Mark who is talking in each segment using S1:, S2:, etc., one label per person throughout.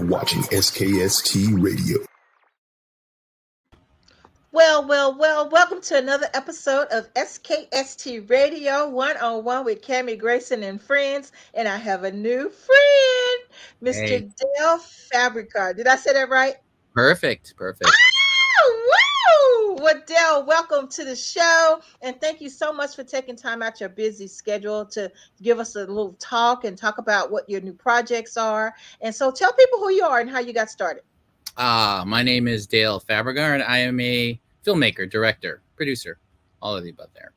S1: watching SKST Radio.
S2: Well, welcome to another episode of SKST Radio 101 with Cammie Grayson and friends. And I have a new friend, Mr.
S3: Hey,
S2: Dale Fabrigar. Did I say that right?
S3: perfect.
S2: Oh, woo! Well, Dale, welcome to the show. And thank you so much for taking time out your busy schedule to give us a little talk and talk about what your new projects are. And so tell people who you are and how you got started.
S3: My name is Dale Fabrigar, and I am a filmmaker, director, producer, all of the above there.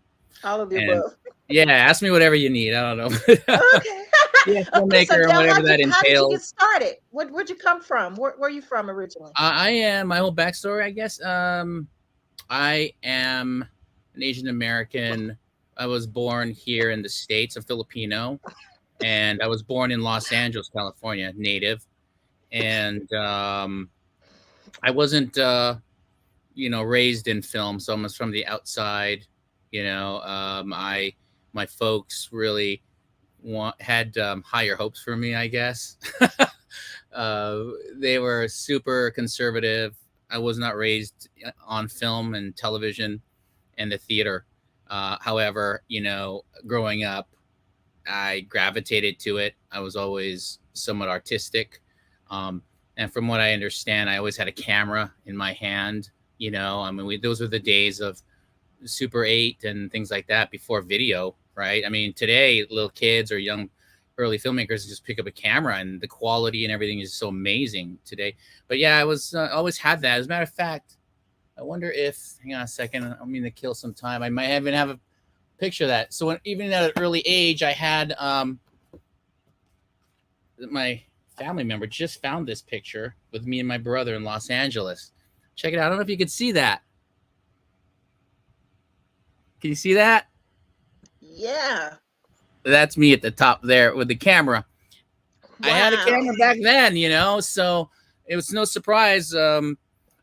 S2: All of the above.
S3: Yeah, ask me whatever you need. I don't know.
S2: Okay.
S3: Yeah, filmmaker,
S2: Okay, so Dale,
S3: and whatever that entails.
S2: how did you get started? Where'd you come from? Where are you from originally?
S3: I am my whole backstory, I guess. I am an Asian American. I was born here in the States. I'm Filipino, and I was born in Los Angeles, California, native. And I wasn't, raised in film, so I was from the outside. My folks really had higher hopes for me, I guess. They were super conservative. I was not raised on film and television and the theater. However, growing up, I gravitated to it. I was always somewhat artistic. And from what I understand, I always had a camera in my hand. Those were the days of Super 8 and things like that before video, right? I mean, today, little kids or young early filmmakers just pick up a camera and the quality and everything is so amazing today. But yeah, I was always had that. As a matter of fact, I wonder if, hang on a second, I'm going to kill some time. I might even have a picture of that. So even at an early age, I had my family member just found this picture with me and my brother in Los Angeles. Check it out. I don't know if you could see that. Can you see that?
S2: Yeah.
S3: That's me at the top there with the camera.
S2: Wow.
S3: I had a camera back then, so it was no surprise when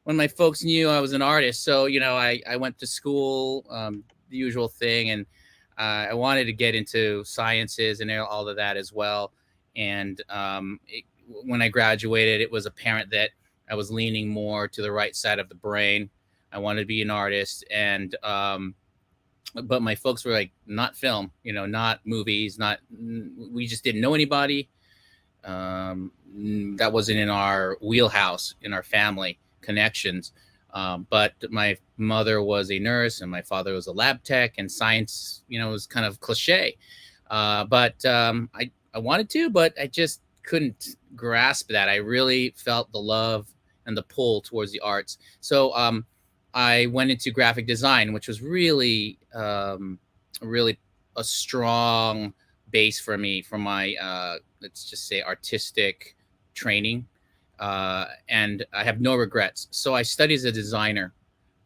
S3: my folks knew I was an artist. So, I went to school, the usual thing, and I wanted to get into sciences and all of that as well. And when I graduated, it was apparent that I was leaning more to the right side of the brain. I wanted to be an artist, and but my folks were like, not film, not movies, we just didn't know anybody. That wasn't in our wheelhouse, in our family connections. But my mother was a nurse and my father was a lab tech, and science, was kind of cliche. But I wanted to, but I just couldn't grasp that. I really felt the love and the pull towards the arts. So I went into graphic design, which was really a strong base for me, for my, let's just say, artistic training. And I have no regrets. So I studied as a designer,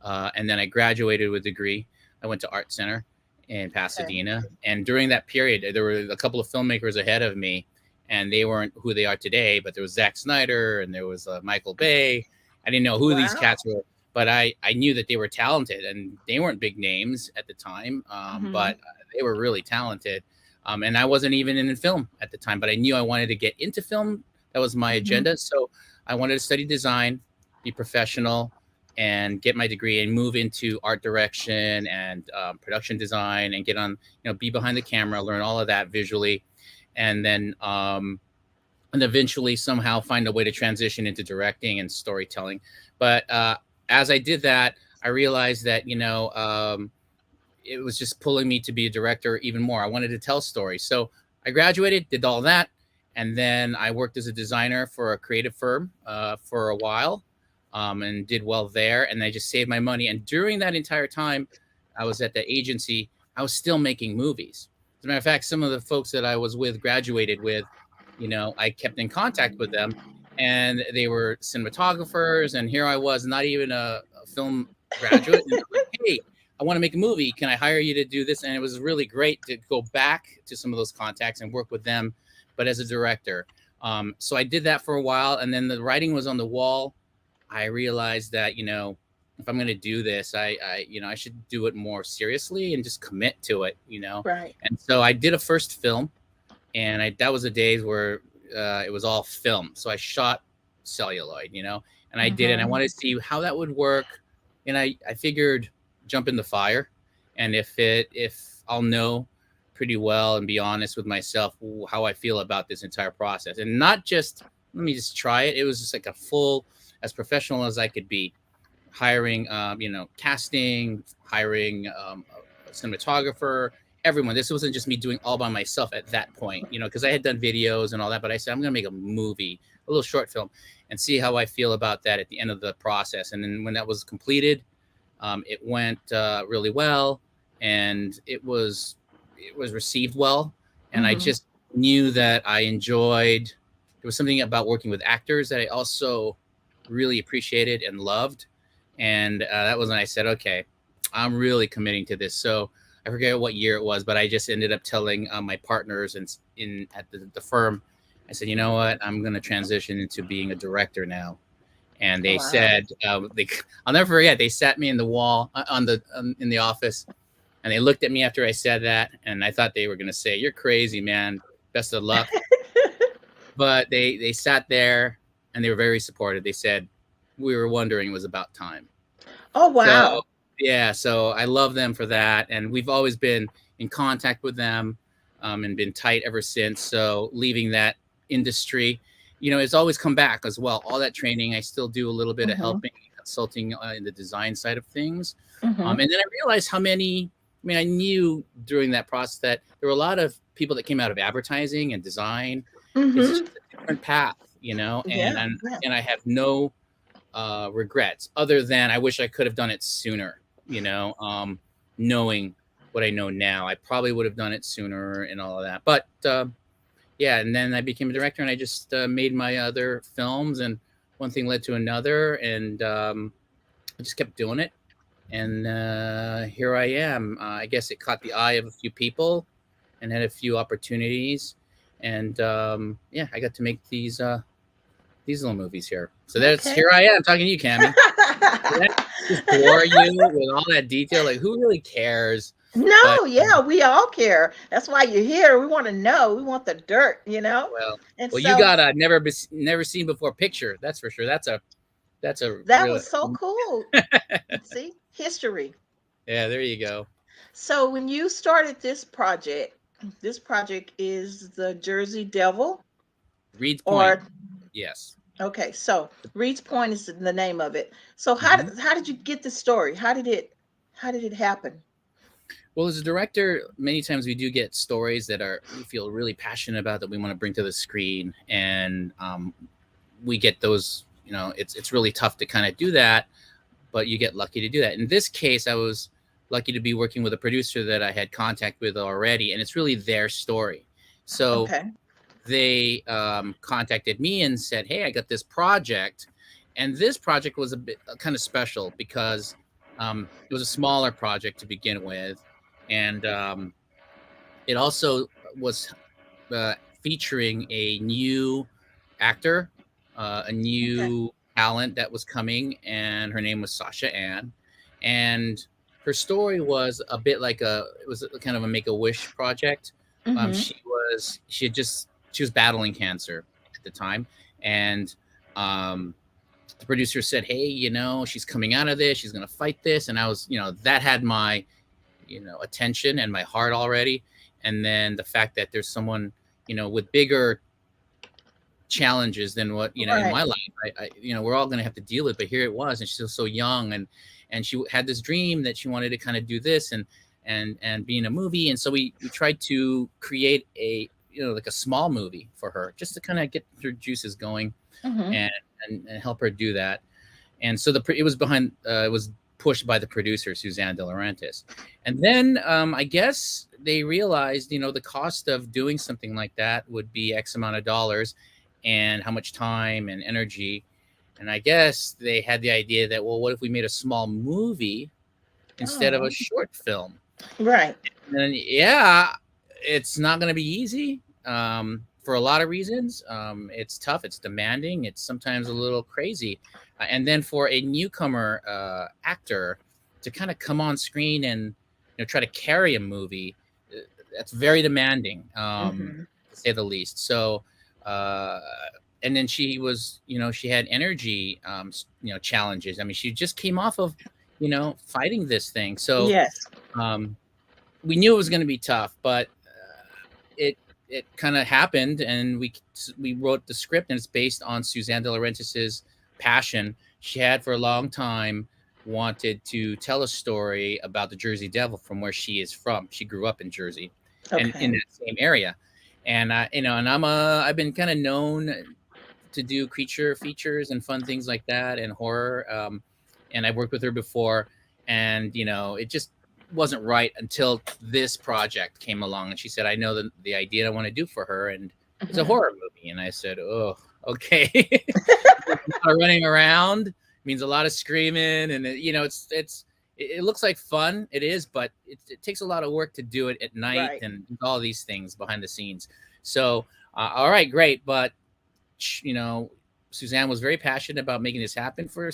S3: and then I graduated with a degree. I went to Art Center in Pasadena. Okay. And during that period, there were a couple of filmmakers ahead of me, and they weren't who they are today, but there was Zack Snyder and there was Michael Bay. I didn't know who these cats were, but I knew that they were talented, and they weren't big names at the time, but they were really talented. And I wasn't even in film at the time, but I knew I wanted to get into film. That was my agenda. So I wanted to study design, be professional, and get my degree and move into art direction and production design, and get on, be behind the camera, learn all of that visually. And then and eventually somehow find a way to transition into directing and storytelling. But as I did that, I realized that, it was just pulling me to be a director even more. I wanted to tell stories. So I graduated, did all that. And then I worked as a designer for a creative firm for a while, and did well there. And I just saved my money. And during that entire time I was at the agency, I was still making movies. As a matter of fact, some of the folks that I was with, graduated with, I kept in contact with them, and they were cinematographers. And here I was, not even a film graduate. And like, hey, I want to make a movie. Can I hire you to do this? And it was really great to go back to some of those contacts and work with them, but as a director. So I did that for a while, and then the writing was on the wall. I realized that, if I'm going to do this, I should do it more seriously and just commit to it, Right. And so I did a first film, and that was the days where it was all film. So I shot celluloid, and I did, and I wanted to see how that would work. And I figured jump in the fire, and if I'll know pretty well and be honest with myself how I feel about this entire process, and not just let me just try it. It was just like a full, as professional as I could be, hiring, casting, hiring a cinematographer, everyone. This wasn't just me doing all by myself at that point, because I had done videos and all that, but I said, I'm going to make a movie, a little short film, and see how I feel about that at the end of the process. And then when that was completed, it went really well, and it was received well. And I just knew that I enjoyed, there was something about working with actors that I also really appreciated and loved. And that was when I said, okay, I'm really committing to this. So I forget what year it was, but I just ended up telling my partners at the firm, I said, you know what, I'm going to transition into being a director now. And they said, I'll never forget, they sat me in the wall in the office, and they looked at me after I said that. And I thought they were going to say, you're crazy, man. Best of luck. But they sat there, and they were very supportive. They said, we were wondering it was about time.
S2: Oh, wow.
S3: So, yeah. So I love them for that. And we've always been in contact with them and been tight ever since. So leaving that industry, it's always come back as well. All that training, I still do a little bit of helping, consulting in the design side of things. And then I realized how many, I knew during that process that there were a lot of people that came out of advertising and design. It's just a different path, and I have no regrets other than I wish I could have done it sooner, knowing what I know now. I probably would have done it sooner and all of that. But and then I became a director, and I just made my other films, and one thing led to another, and I just kept doing it. And here I am. I guess it caught the eye of a few people and had a few opportunities. And I got to make these little movies here. So here I am talking to you, Cammie. Did I just bore you with all that detail? Like, who really cares?
S2: No, we all care. That's why you're here. We want to know. We want the dirt,
S3: Well, you got a never seen before picture. That's for sure. That
S2: was so cool. See, history.
S3: Yeah, there you go.
S2: So when you started this project is the Jersey Devil?
S3: Reed's Point. Yes.
S2: Okay, so Reed's Point is the name of it. So how did you get the story? How did it happen?
S3: Well, as a director, many times we do get stories that we feel really passionate about, that we want to bring to the screen, and we get those. It's really tough to kind of do that, but you get lucky to do that. In this case, I was lucky to be working with a producer that I had contact with already, and it's really their story. So they contacted me and said, hey, I got this project. And this project was a bit kind of special because it was a smaller project to begin with. And it also was featuring a new actor, a new talent that was coming, and her name was Sasha Ann. And her story was a bit like it was kind of a Make-A-Wish project. She was battling cancer at the time, and the producer said, hey, she's coming out of this, she's going to fight this. And I was, that had my, attention and my heart already. And then the fact that there's someone, with bigger challenges than what, in my life, I we're all going to have to deal with. But here it was, and she's still so young, and she had this dream that she wanted to kind of do this and be in a movie. And so we tried to create a, like a small movie for her, just to kind of get her juices going and help her do that. And so it was pushed by the producer, Suzanne De Laurentiis. And then I guess they realized, the cost of doing something like that would be X amount of dollars, and how much time and energy. And I guess they had the idea that, well, what if we made a small movie instead of a short film?
S2: Right.
S3: And it's not going to be easy for a lot of reasons. It's tough. It's demanding. It's sometimes a little crazy. And then for a newcomer actor to kind of come on screen and try to carry a movie, that's very demanding, to say the least. So and then she was, she had energy, challenges. I mean, she just came off of, fighting this thing. So
S2: Yes.
S3: we knew it was going to be tough, but it kind of happened, and we wrote the script, and it's based on Suzanne de Laurentiis's passion. She had for a long time wanted to tell a story about the Jersey Devil from where she is from. She grew up in Jersey, and in that same area. And I've been kind of known to do creature features and fun things like that, and horror. And I've worked with her before, and it just wasn't right until this project came along, and she said, I know the idea I want to do for her, and it's a horror movie. And I said, oh, okay. Running around means a lot of screaming, and it looks like fun. It is, but it takes a lot of work to do it at night, and all these things behind the scenes. So all right, great. But Suzanne was very passionate about making this happen for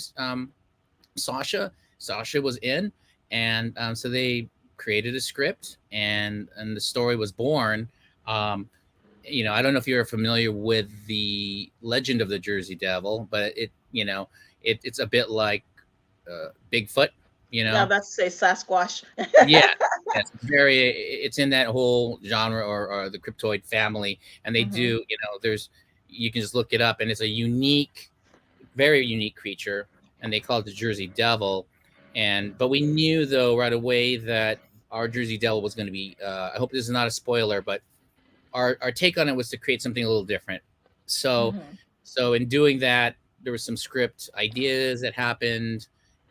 S3: Sasha. Sasha was in. And so they created a script, and the story was born. I don't know if you're familiar with the legend of the Jersey Devil, but it's a bit like Bigfoot.
S2: Yeah, that's say Sasquatch.
S3: Yeah, it's in that whole genre or the cryptoid family, and they do. You can just look it up, and it's a unique, very unique creature, and they call it the Jersey Devil. But we knew, though, right away that our Jersey Devil was going to be, I hope this is not a spoiler, but our take on it was to create something a little different. So in doing that, there was some script ideas that happened,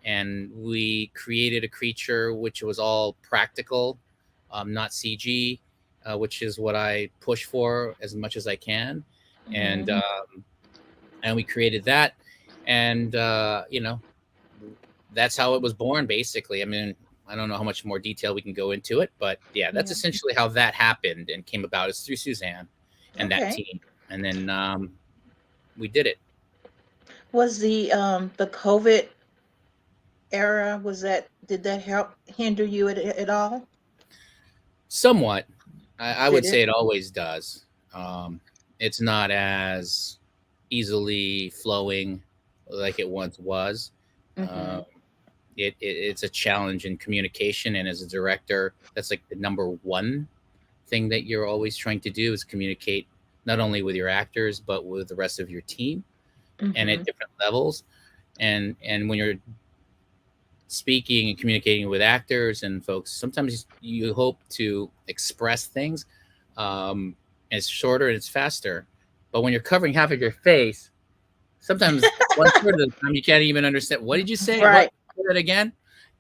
S3: and we created a creature which was all practical, not CG, which is what I push for as much as I can. And we created that, and that's how it was born, basically. I mean, I don't know how much more detail we can go into it, but yeah, that's essentially how that happened and came about, is through Suzanne and that team. And then we did it.
S2: Was the COVID era, did that help hinder you at all?
S3: Somewhat. I would say it always does. It's not as easily flowing like it once was. It's a challenge in communication, and as a director, that's like the number one thing that you're always trying to do, is communicate not only with your actors but with the rest of your team, and at different levels. And when you're speaking and communicating with actors and folks, sometimes you hope to express things, and it's shorter and it's faster, but when you're covering half of your face, sometimes one third of the time you can't even understand, what did you say?
S2: Right.
S3: Say that again.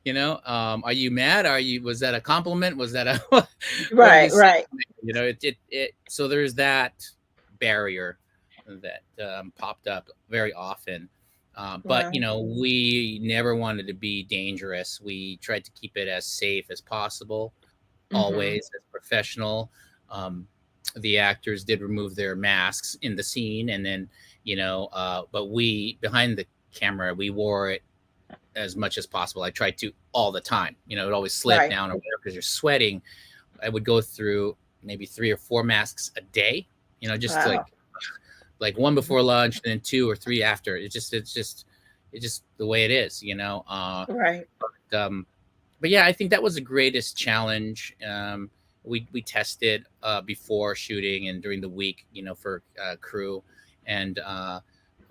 S3: Are you mad? Was that a compliment? Was that a
S2: right?
S3: So there's that barrier that popped up very often. But we never wanted to be dangerous. We tried to keep it as safe as possible, always as professional. The actors did remove their masks in the scene, and then but we, behind the camera, we wore it as much as possible. I tried to all the time. It always slip down or whatever, because you're sweating. I would go through maybe 3 or 4 masks a day. Just like one before lunch, and then 2 or 3 after. It's just the way it is.
S2: Right.
S3: But yeah, I think that was the greatest challenge. We tested before shooting and during the week, for crew, and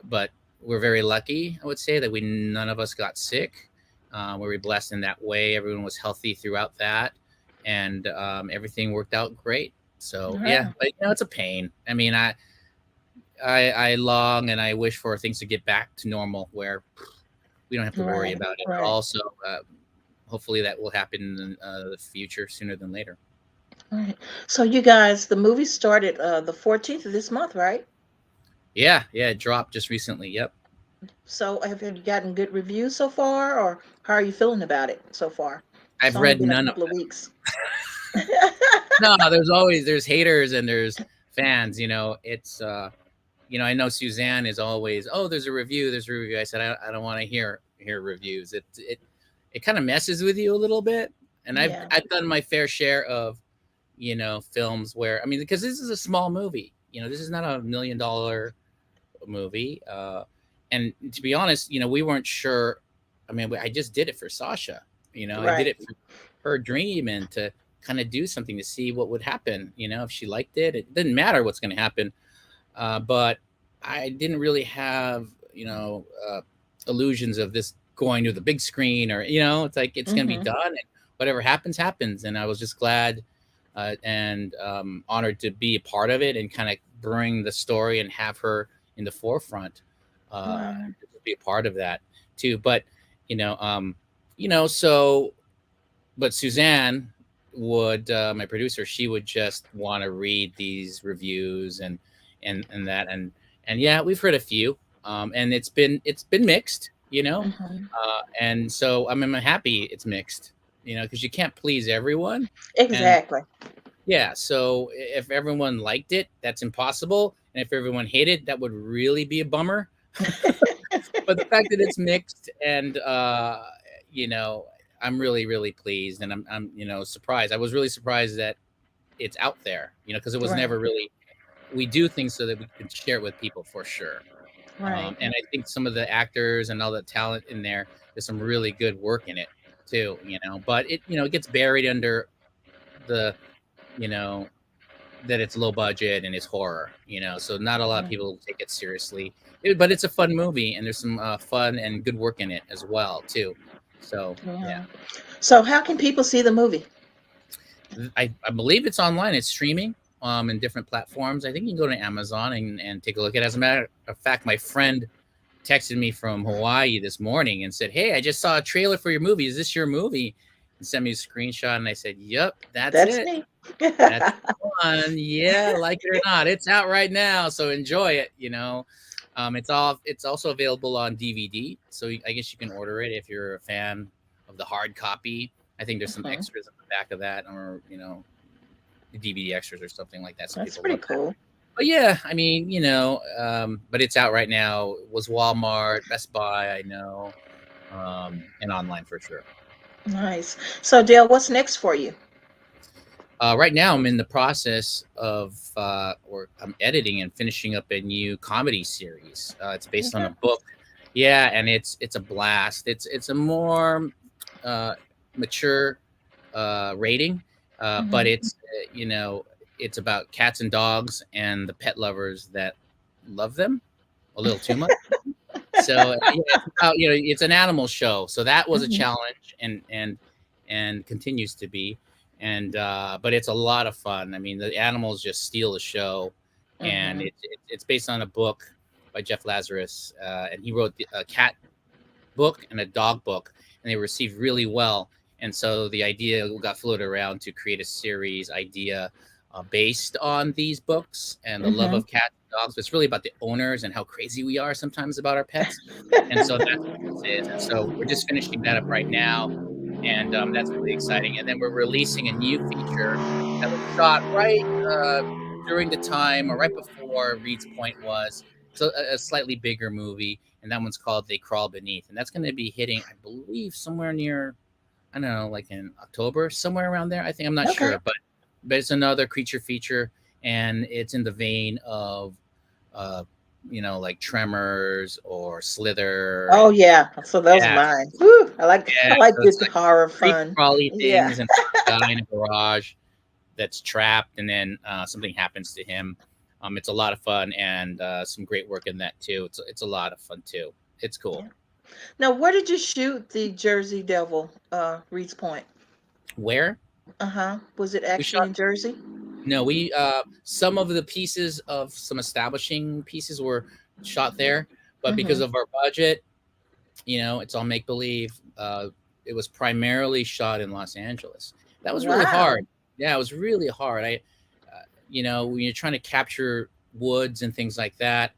S3: but we're very lucky, I would say, that none of us got sick. We were blessed in that way. Everyone was healthy throughout that, and everything worked out great. So yeah, but it's a pain. I mean, I long and I wish for things to get back to normal, where we don't have to worry about it. Also, hopefully that will happen in the future, sooner than later.
S2: All right. So you guys, the movie started the 14th of this month, right?
S3: Yeah, it dropped just recently. Yep.
S2: So have you gotten good reviews so far, or how are you feeling about it so far?
S3: I've read none of them.
S2: Weeks.
S3: No, there's haters and there's fans. It's I know Suzanne is always, there's a review. I said, I don't want to hear reviews. It kind of messes with you a little bit. And I've done my fair share of, films where, because this is a small movie. This is not $1 million movie. And to be honest, we weren't sure. I mean, I just did it for Sasha. I did
S2: Right.
S3: it for her dream and to kind of do something to see what would happen. If she liked it, it didn't matter what's going to happen. But I didn't really have, illusions of this going to the big screen or, it's like it's going to be
S2: Mhm.
S3: done and whatever happens, happens. And I was just glad and honored to be a part of it and kind of bring the story and have her in the forefront,
S2: Wow.
S3: to be a part of that too. But, so, but Suzanne would, my producer, she would just want to read these reviews and that and yeah, we've heard a few, and it's been mixed,
S2: Mhm.
S3: and so I'm happy it's mixed, because you can't please everyone, and
S2: Exactly.
S3: yeah, so if everyone liked it, that's impossible, and if everyone hated, that would really be a bummer. But the fact that it's mixed and you know I'm really really pleased, and I'm surprised. I was really surprised that it's out there, because it was
S2: Right.
S3: never really, we do things so that we can share it with people for sure.
S2: Right.
S3: And I think some of the actors and all the talent in there's some really good work in it too, but it gets buried under the, you know that it's low budget and it's horror, so not a lot of
S2: Mhm.
S3: people take it seriously. But it's a fun movie and there's some fun and good work in it as well too. So yeah,
S2: Yeah. So how can people see the movie?
S3: I believe it's online. It's streaming in different platforms. I think you can go to Amazon and take a look at it. As a matter of fact, my friend texted me from Hawaii this morning and said, "Hey, I just saw a trailer for your movie. Is this your movie?" And sent me a screenshot, and I said, "Yep, that's
S2: That's
S3: it.
S2: me.
S3: That's the one. Yeah, like it or not, it's out right now. So enjoy it. It's also available on DVD. So I guess you can order it if you're a fan of the hard copy. I think there's some
S2: Mhm.
S3: extras on the back of that, or DVD extras or something like that. Some
S2: That's
S3: people
S2: pretty
S3: love that.
S2: cool.
S3: But yeah, I mean, but it's out right now. It was Walmart, Best Buy, I know, and online for sure.
S2: Nice. So Dale, what's next for you?
S3: Right now, I'm in the process of, or I'm editing and finishing up a new comedy series. It's based on
S2: Okay.
S3: a book. Yeah, and it's a blast. It's a more uh, mature rating, but
S2: Mhm.
S3: it's about cats and dogs and the pet lovers that love them a little too much. So yeah, it's about, it's an animal show. So that was a
S2: Mhm.
S3: challenge and continues to be. And but it's a lot of fun. I mean, the animals just steal the show, and
S2: Mhm.
S3: it's based on a book by Jeff Lazarus, and he wrote a cat book and a dog book, and they were received really well. And so the idea got floated around to create a series idea based on these books and the love
S2: Mhm.
S3: of cats and dogs. But it's really about the owners and how crazy we are sometimes about our pets. And so that's what this is. And so we're just finishing that up right now. And that's really exciting. And then we're releasing a new feature that was shot right during the time or right before Reed's Point was. So a slightly bigger movie, and that one's called They Crawl Beneath, and that's going to be hitting, I believe, somewhere near, I don't know, like in October, somewhere around there. I think, I'm not
S2: Okay.
S3: sure, but it's another creature feature, and it's in the vein of, uh, like Tremors or Slither,
S2: Oh
S3: and
S2: yeah. So those are
S3: yeah,
S2: mine. Woo, I
S3: yeah.
S2: like
S3: So it's
S2: good
S3: like
S2: horror
S3: creepy
S2: fun.
S3: crawly
S2: Yeah.
S3: things, and a guy in a garage that's trapped, and then something happens to him. It's a lot of fun, and some great work in that too. It's a lot of fun too. It's cool.
S2: Yeah. Now, where did you shoot the Jersey Devil, Reed's Point?
S3: Where
S2: Uh-huh. Was it
S3: we
S2: actually
S3: shot?
S2: in Jersey?
S3: No, we some of the pieces of some establishing pieces were shot there, but because
S2: Mhm.
S3: of our budget, it's all make believe. It was primarily shot in Los Angeles. That was really hard.
S2: Wow.
S3: Yeah, it was really hard. When you're trying to capture woods and things like that,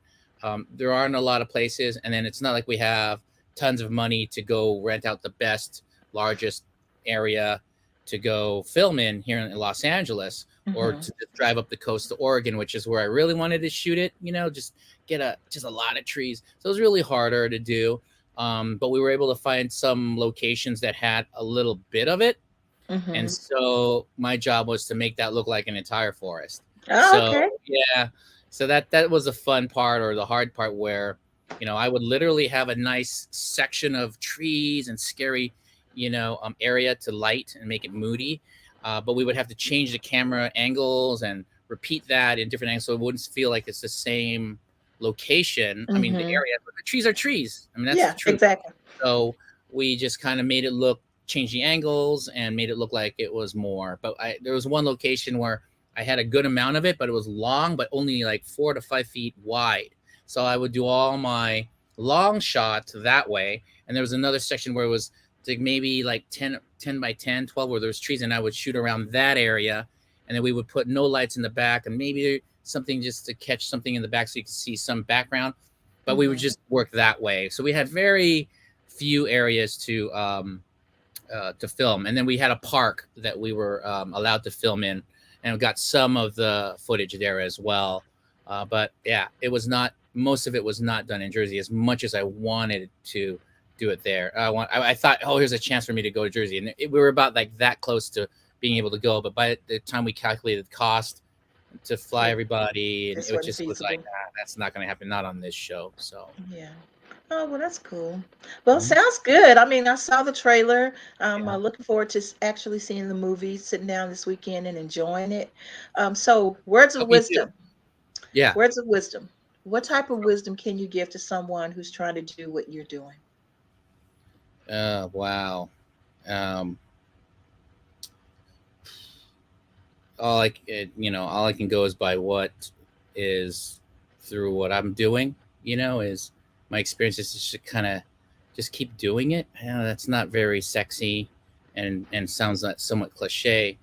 S3: there aren't a lot of places, and then it's not like we have tons of money to go rent out the best, largest area to go film in here in Los Angeles, or
S2: Mhm.
S3: to just drive up the coast to Oregon, which is where I really wanted to shoot it. Just get just a lot of trees. So it was really harder to do. But we were able to find some locations that had a little bit of it. And
S2: Mhm.
S3: so my job was to make that look like an entire forest.
S2: Oh,
S3: So
S2: okay.
S3: yeah. So that was the fun part or the hard part where, I would literally have a nice section of trees and scary, area to light and make it moody. But we would have to change the camera angles and repeat that in different angles so it wouldn't feel like it's the same location. I mean, the
S2: Mm-hmm.
S3: area, but the trees are trees. I mean, that's the
S2: Yeah,
S3: truth.
S2: exactly.
S3: So we just kind of made it look, changed the angles and made it look like it was more. But there was one location where I had a good amount of it, but it was long, but only like 4 to 5 feet wide. So I would do all my long shots that way. And there was another section where it was like maybe like 10 by 10, 12, where there was trees, and I would shoot around that area. And then we would put no lights in the back and maybe something just to catch something in the back so you could see some background. But we would just work that way. So we had very few areas to film. And then we had a park that we were allowed to film in, and we got some of the footage there as well. But yeah, it was not, most of it was not done in Jersey as much as I wanted to do it there. I thought, oh, here's a chance for me to go to Jersey. And we were about like that close to being able to go. But by the time we calculated the cost to fly everybody, and it just was like, that's not going to happen, not on this show. So
S2: yeah. Oh, well, that's cool. Well, sounds good. I mean, I saw the trailer. I'm looking forward to actually seeing the movie, sitting down this weekend and enjoying it. So, words of wisdom.
S3: Yeah.
S2: Words of wisdom. What type of wisdom can you give to someone who's trying to do what you're doing?
S3: Wow. All I can go is by what is through what I'm doing, is my experience is just to kind of just keep doing it. That's not very sexy and sounds like somewhat cliche,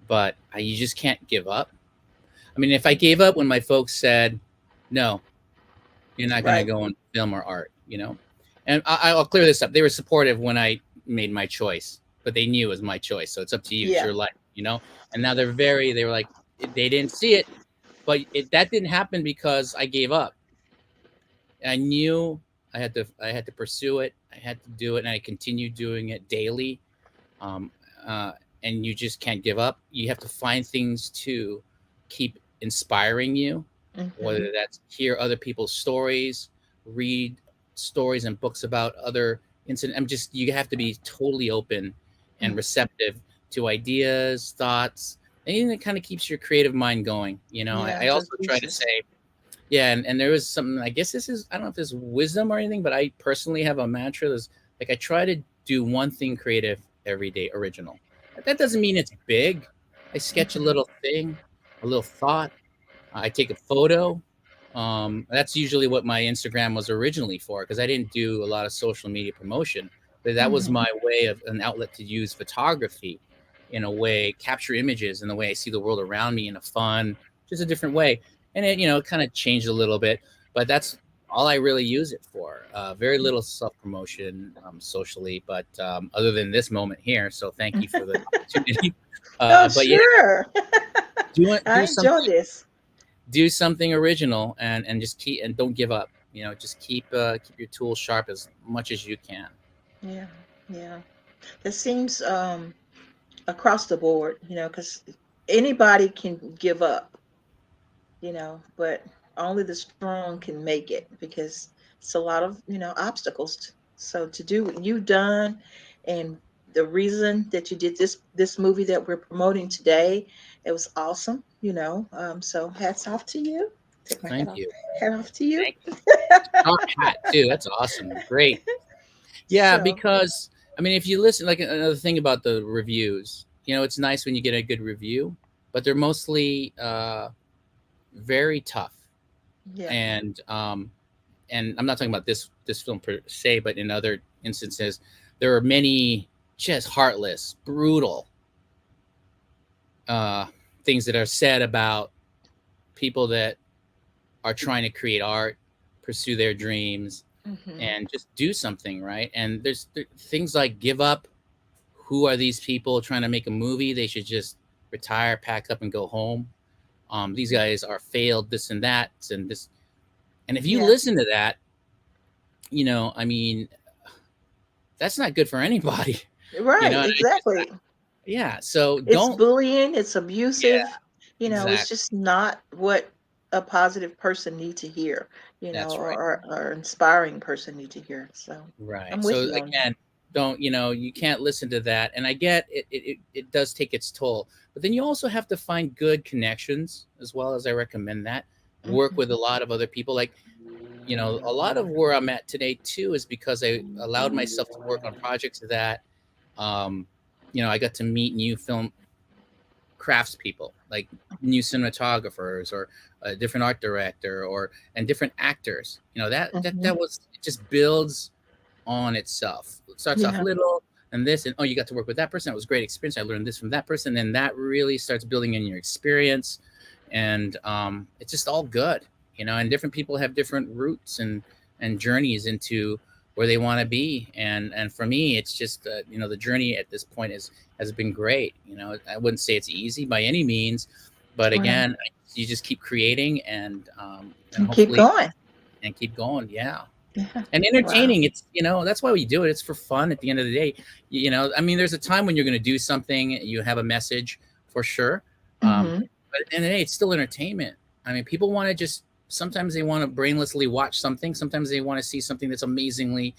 S3: but you just can't give up. I mean, if I gave up when my folks said, no, you're not going to go on film or art, and I'll clear this up. They were supportive when I made my choice, but they knew it was my choice. So it's up to you. It's your life, and now they were like, they didn't see it, but that didn't happen because I gave up. I knew I had to pursue it. I had to do it, and I continued doing it daily. And you just can't give up. You have to find things to keep inspiring you, whether that's hear other people's stories, read stories and books about other incidents. You have to be totally open and receptive to ideas, thoughts, anything that kind of keeps your creative mind going. I also try to say, and there was something, I guess this is, I don't know if this is wisdom or anything, but I personally have a mantra that's like, I try to do one thing creative every day, original. That doesn't mean it's big. I sketch a little thing, a little thought. I take a photo. That's usually what my Instagram was originally for, because I didn't do a lot of social media promotion. But that was my way of an outlet to use photography in a way, capture images in the way I see the world around me in a fun, just a different way. And it kind of changed a little bit, but that's all I really use it for. Very little self-promotion socially, but other than this moment here. So thank you for the opportunity. But
S2: sure.
S3: I
S2: enjoy this.
S3: Do something original and just and don't give up. Just keep your tools sharp as much as you can.
S2: Yeah. It seems across the board, because anybody can give up. But only the strong can make it, because it's a lot of, obstacles. So to do what you've done, and the reason that you did this movie that we're promoting today, it was awesome, so hats off to you. Take my
S3: Thank you.
S2: Hat off to you.
S3: Hat too. That's awesome. Great. Yeah, because I mean, if you listen, like another thing about the reviews, it's nice when you get a good review, but they're mostly very tough. And I'm not talking about this film per se, but in other instances, there are many just heartless, brutal things that are said about people that are trying to create art, pursue their dreams, and just do something, right? And there's things like give up. Who are these people trying to make a movie? They should just retire, pack up, and go home. These guys are failed, this and that, and this. And if you listen to that, I mean, that's not good for anybody.
S2: Right, exactly.
S3: So
S2: it's bullying, it's abusive.
S3: Exactly.
S2: It's just not what a positive person need to hear,
S3: That's right.
S2: or inspiring person need to hear. So I'm
S3: Right.
S2: with
S3: So
S2: you on that.
S3: again, don't, you can't listen to that. And I get it, it does take its toll. But then you also have to find good connections as well, as I recommend that. Work with a lot of other people. Like, a lot of where I'm at today too is because I allowed myself to work on projects that um, I got to meet new film craftspeople, like new cinematographers or a different art director and different actors. That was, it just builds on itself. It starts off
S2: Yeah.
S3: little and this, and oh, you got to work with that person. It was a great experience. I learned this from that person. Then that really starts building in your experience. And it's just all good, and different people have different routes and journeys into where they want to be. And for me, it's just, the journey at this point has been great. I wouldn't say it's easy by any means, but
S2: Right.
S3: again, you just keep creating and
S2: And keep
S3: hopefully
S2: going.
S3: and keep going. Yeah.
S2: Yeah.
S3: And
S2: Wow.
S3: entertaining, it's, that's why we do it. It's for fun at the end of the day. I mean, there's a time when you're going to do something, you have a message for sure.
S2: Mhm.
S3: But at the end of the day, it's still entertainment. I mean, people want to sometimes they want to brainlessly watch something. Sometimes they want to see something that's amazingly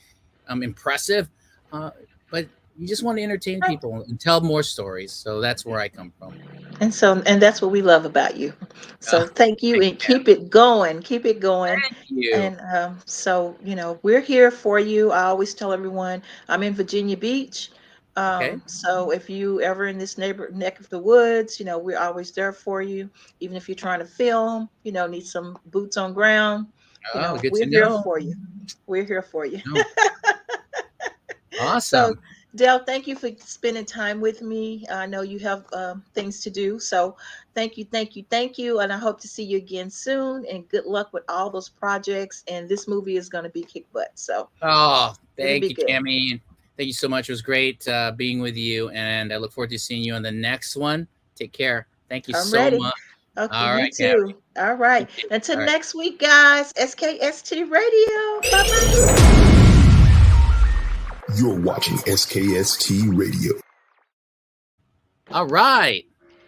S3: impressive. But you just want to entertain
S2: Right.
S3: people and tell more stories. So that's where I come from.
S2: And that's what we love about you. So thank you, and keep it going. Keep it going.
S3: Thank you.
S2: And so, we're here for you. I always tell everyone I'm in Virginia Beach.
S3: Okay.
S2: So if you ever in this neck of the woods, we're always there for you. Even if you're trying to film, need some boots on ground,
S3: Oh, good
S2: we're
S3: to
S2: here
S3: know.
S2: for you. We're here for you.
S3: No.
S2: So,
S3: Awesome.
S2: Dale, thank you for spending time with me. I know you have things to do. So thank you, thank you, thank you. And I hope to see you again soon. And good luck with all those projects. And this movie is going to be kick butt. So
S3: Oh,
S2: it'll
S3: thank
S2: be
S3: you,
S2: good.
S3: Cammie. Thank you so much. It was great being with you. And I look forward to seeing you on the next one. Take care. Thank you
S2: I'm
S3: so
S2: ready.
S3: much.
S2: Okay,
S3: All
S2: you
S3: right,
S2: too. All right.
S3: Cammie.
S2: Until
S3: All right.
S2: next week, guys. SKST Radio. Bye-bye.
S1: You're watching SKST Radio.
S3: All right.